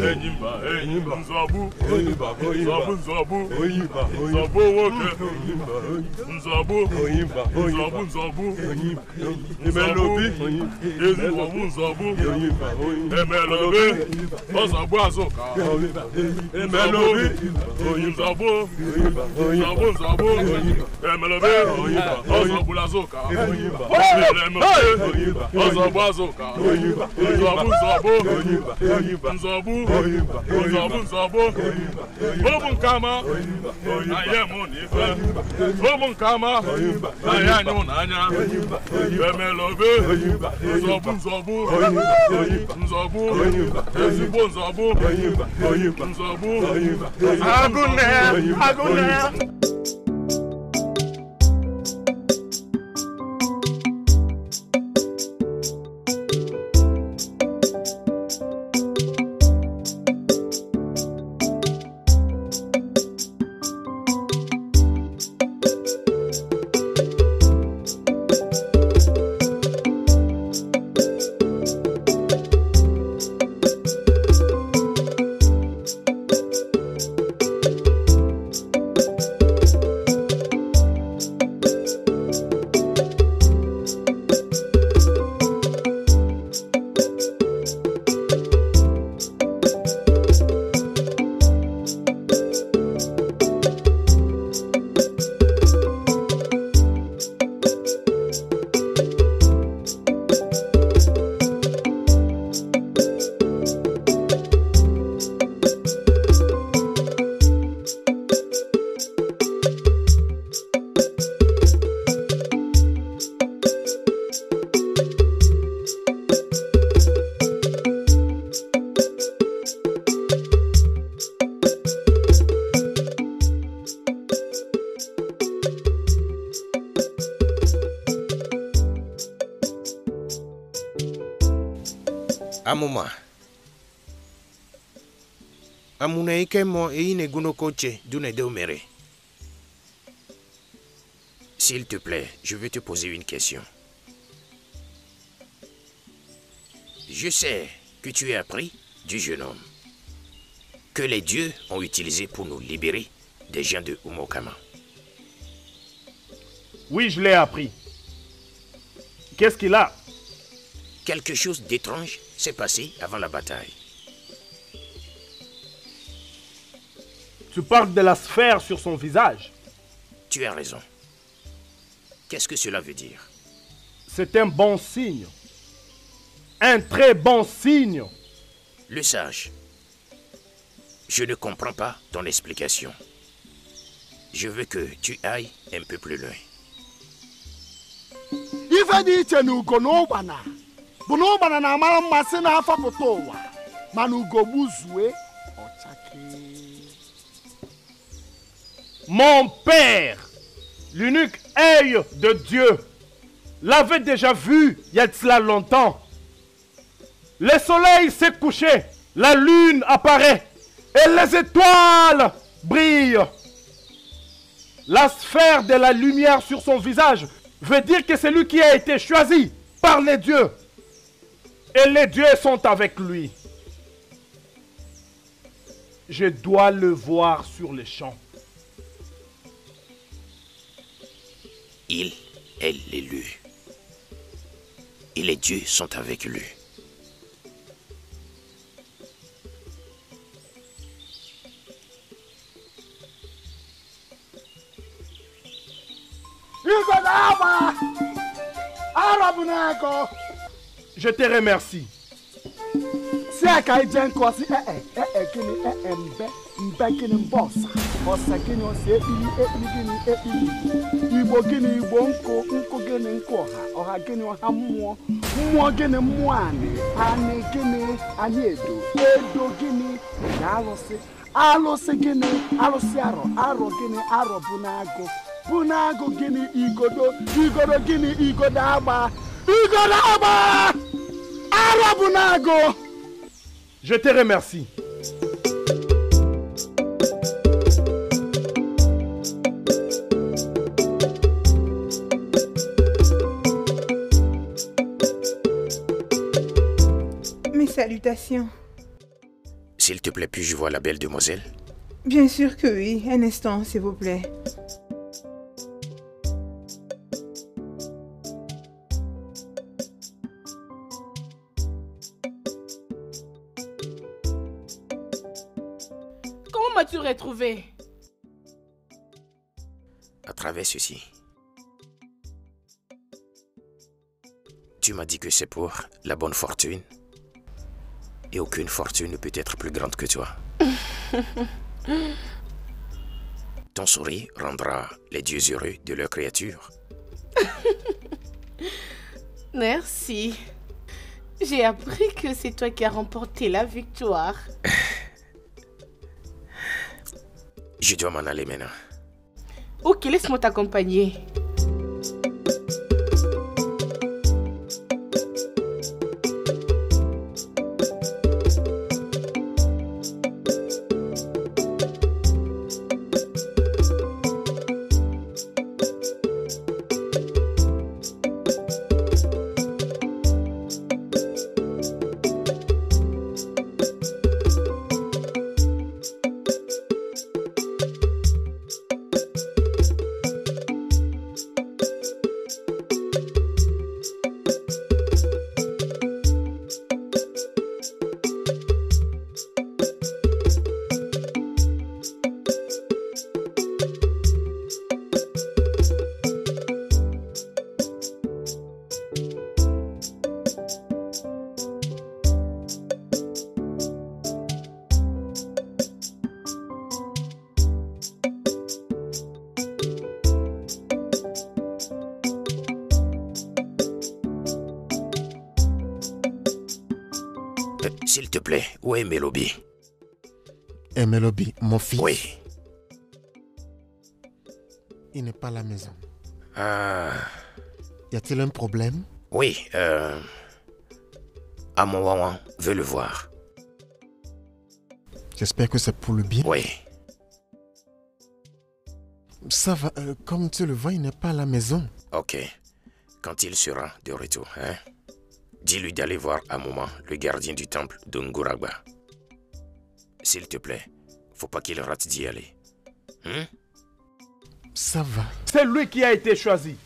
Amoma. Amuna ikemo e ine gunokoche dune deumere. S'il te plaît, je veux te poser une question. Je sais que tu as appris du jeune homme que les dieux ont utilisé pour nous libérer des gens de Umokama. Oui, je l'ai appris. Qu'est-ce qu'il a? Quelque chose d'étrange s'est passé avant la bataille. Tu parles de la sphère sur son visage. Tu as raison. Qu'est-ce que cela veut dire? C'est un bon signe. Un très bon signe. Le sage, je ne comprends pas ton explication. Je veux que tu ailles un peu plus loin. Ife dị iche na ugo na ụgbana bụ na ụgbana na-amara mmasị na-afọpụta ụwa mana ugo gbuzue ọchake. Mon père, l'unique œil de Dieu, l'avait déjà vu il y a de cela longtemps. Le soleil s'est couché, la lune apparaît et les étoiles brillent. La sphère de la lumière sur son visage veut dire que c'est lui qui a été choisi par les dieux. Et les dieux sont avec lui. Je dois le voir sur les champs. Il est l'élu. Et les dieux sont avec lui. Je te remercie. Si aka ije nkọ si gịnị mbe gịnị mbọsa ọsa gịnị ọsa ekpili gịnị igbo gịnị igbo nkụ gịnị nkụ ọha gịnị ọha mmụọ gịnị mmụọ anị gịnị anyị edo gịnị alụsị gịnị alụsị arọ gịnị arọ bụ n'agụ gịnị igodo gịnị igodo agba arọ bụ n'agụ. Je te remercie. Mes salutations. S'il te plaît, puis-je voir la belle demoiselle? Bien sûr que oui. Un instant, s'il vous plaît. Comment m'as-tu retrouvé? À travers ceci. Tu m'as dit que c'est pour la bonne fortune. Et aucune fortune ne peut être plus grande que toi. Ton sourire rendra les dieux heureux de leur créature. Merci. J'ai appris que c'est toi qui as remporté la victoire. Je dois m'en aller maintenant. Ok, laisse-moi t'accompagner. S'il te plaît, où est Melobi? Et Melobi, mon fils? Oui. Il n'est pas à la maison. Ah. Y a-t-il un problème? Oui, Amowawan veut le voir. J'espère que c'est pour le bien. Oui. Ça va, comme tu le vois, il n'est pas à la maison. Ok. Quand il sera de retour, hein, dis-lui d'aller voir Amoma, le gardien du temple de Nguragba. S'il te plaît, faut pas qu'il rate d'y aller. Ça va. C'est lui qui a été choisi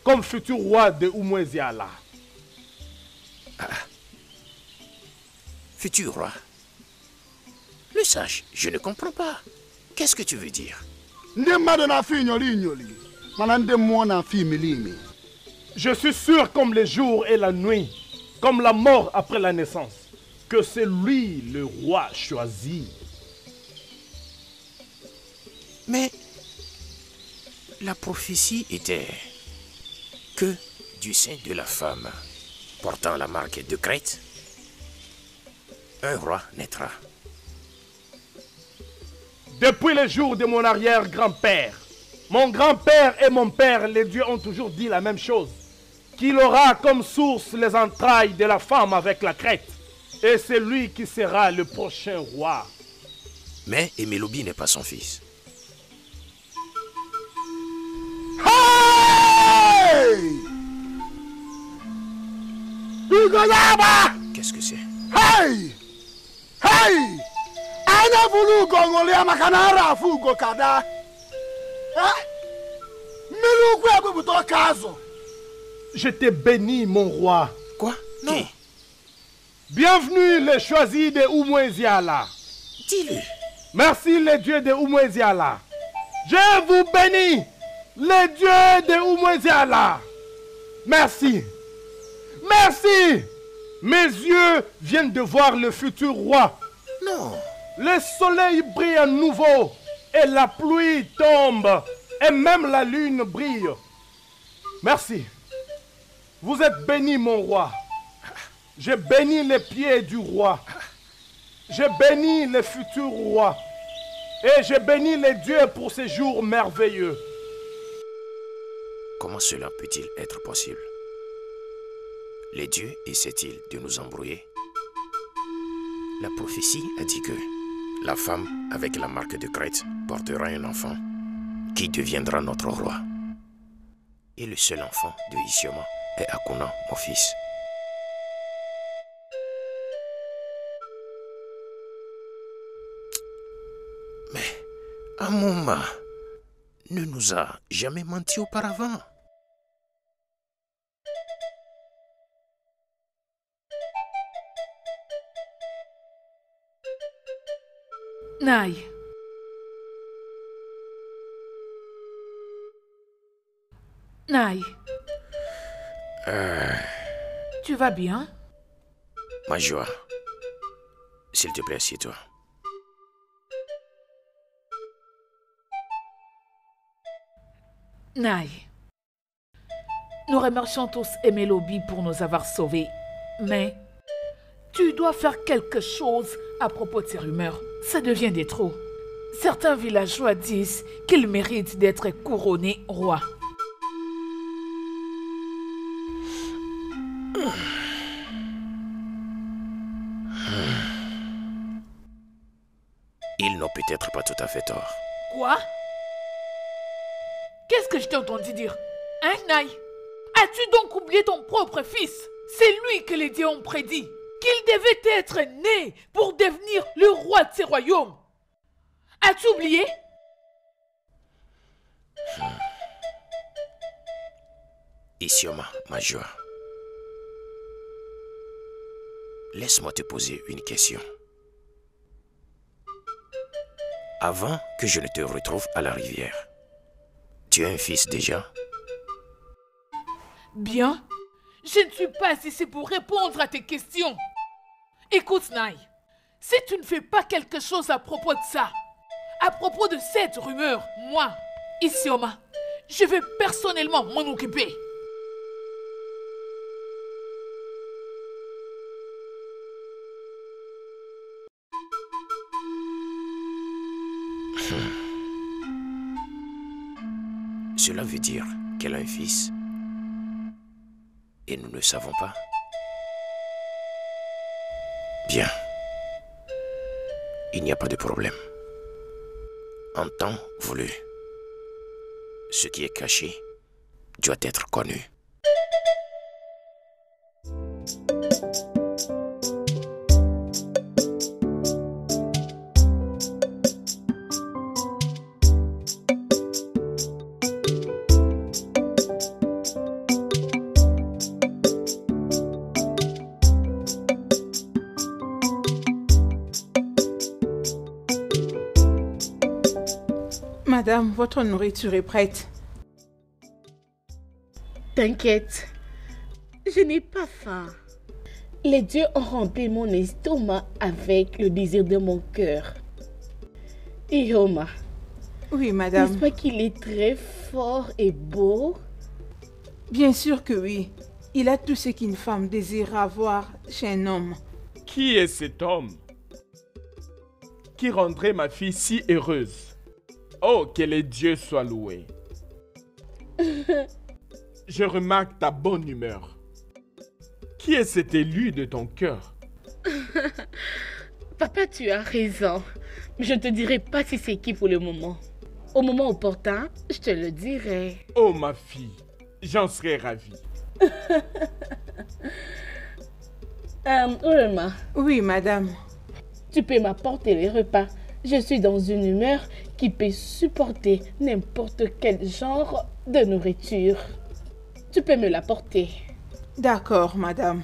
comme futur roi de Oumoueziala. Futur roi. Le sage, je ne comprends pas. Qu'est-ce que tu veux dire? Je suis sûr comme les jours et la nuit, comme la mort après la naissance, que c'est lui le roi choisi. Mais la prophétie était que du sein de la femme portant la marque de Crète, un roi naîtra. Depuis les jours de mon arrière-grand-père, mon grand-père et mon père, les dieux ont toujours dit la même chose. Qu'il aura comme source les entrailles de la femme avec la crête. Et c'est lui qui sera le prochain roi. Mais Emelobi n'est pas son fils. Hey! Qu'est-ce que c'est? Hey! Hey! Ana vulu gongolia makanara fugo kada. Milu kwa bubuto kazo. Je te bénis, mon roi. Quoi? Non. Qui? Bienvenue les choisis de Oumoueziala. Dis-le. Merci les dieux de Oumoueziala. Je vous bénis, les dieux de Oumoueziala. Merci. Merci. Mes yeux viennent de voir le futur roi. Non. Le soleil brille à nouveau et la pluie tombe et même la lune brille. Merci. Vous êtes béni, mon roi. Je bénis les pieds du roi. Je bénis le futur roi. Et je bénis les dieux pour ces jours merveilleux. Comment cela peut-il être possible? Les dieux essaient-ils de nous embrouiller? La prophétie a dit que la femme avec la marque de Crète portera un enfant qui deviendra notre roi. Et le seul enfant de Isioma est Akuna, mon fils. Mais Amoma ne nous a jamais menti auparavant. Naï. Naï. Tu vas bien? Ma joie. S'il te plaît, assieds-toi. Naï. Nous remercions tous Emelobi pour nous avoir sauvés. Mais tu dois faire quelque chose à propos de ces rumeurs. Ça devient des trop. Certains villageois disent qu'il mérite d'être couronné roi. Ils n'ont peut-être pas tout à fait tort. Quoi? Qu'est-ce que je t'ai entendu dire? Hein, Naï? As-tu donc oublié ton propre fils? C'est lui que les dieux ont prédit qu'il devait être né pour devenir le roi de ces royaumes. As-tu oublié? Isioma, ma joie. Laisse-moi te poser une question. Avant que je ne te retrouve à la rivière, tu as un fils déjà? Bien. Je ne suis pas ici pour répondre à tes questions. Écoute, Naï. Si tu ne fais pas quelque chose à propos de ça, à propos de cette rumeur, moi, Isioma, je vais personnellement m'en occuper. Cela veut dire qu'elle a un fils et nous ne savons pas. Bien. Il n'y a pas de problème. En temps voulu, ce qui est caché doit être connu. Madame, votre nourriture est prête. T'inquiète, je n'ai pas faim. Les dieux ont rempli mon estomac avec le désir de mon cœur. Ihoma, Oui, madame. n'est-ce pas qu'il est très fort et beau? Bien sûr que oui. Il a tout ce qu'une femme désire avoir chez un homme. Qui est cet homme qui rendrait ma fille si heureuse? Oh, que les dieux soient loués. Je remarque ta bonne humeur. Qui est cet élu de ton cœur? Papa, tu as raison. Je ne te dirai pas si c'est qui pour le moment. Au moment opportun, je te le dirai. Oh, ma fille, j'en serais ravi. Irma, Oui, madame. tu peux m'apporter les repas. Je suis dans une humeur qui peut supporter n'importe quel genre de nourriture. Tu peux me l'apporter. D'accord, madame.